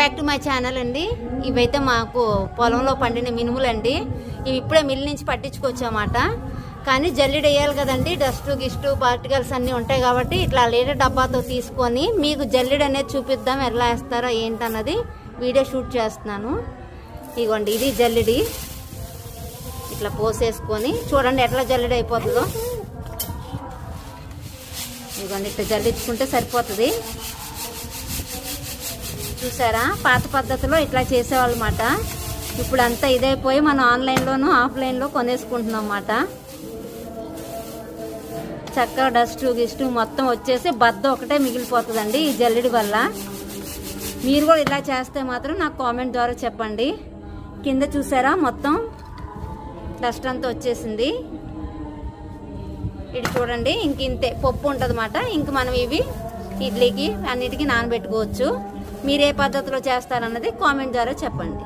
Back to my channel అండి. ఇవైతే మాకు పొలంలో పండిన మినుములండి. ఇవి ఇప్పుడే మిల్ నుంచి పట్టించుకొచ్చామాట. కానీ జల్లెడ వేయాలి కదండి, డస్ట్ గిస్ట్ పార్టికల్స్ అన్నీ ఉంటాయి కాబట్టి ఇట్లా లీటర్ డబ్బాతో తీసుకొని మీకు జల్లెడ అనేది చూపిద్దాం, ఎలా వేస్తారో ఏంటన్నది వీడియో షూట్ చేస్తున్నాను. ఇగోండి, ఇది జల్లెడి. ఇట్లా పోసేసుకొని చూడండి ఎట్లా జల్లెడ అయిపోతుందో. ఇగోండి, ఇట్లా జల్లించుకుంటే సరిపోతుంది. చూసారా, పాత పద్ధతిలో ఇట్లా చేసేవాళ్ళు అన్నమాట. ఇప్పుడు అంతా ఇదైపోయి మనం ఆన్లైన్లోను ఆఫ్లైన్లో కొనేసుకుంటున్నాం అన్నమాట. చక్కగా డస్ట్ గిస్ట్ మొత్తం వచ్చేసి బద్ద ఒకటే మిగిలిపోతుందండి ఈ జల్లెడి వల్ల. మీరు కూడా ఇలా చేస్తే మాత్రం నాకు కామెంట్ ద్వారా చెప్పండి. కింద చూసారా మొత్తం డస్ట్ అంతా వచ్చేసింది. ఇది చూడండి, ఇంక ఇంతే పప్పు ఉంటుంది అన్నమాట. ఇంక మనం ఇవి ఇడ్లీకి అన్నిటికీ నానబెట్టుకోవచ్చు. మీరు ఏ పద్ధతిలో చేస్తారన్నది కామెంట్ ద్వారా చెప్పండి.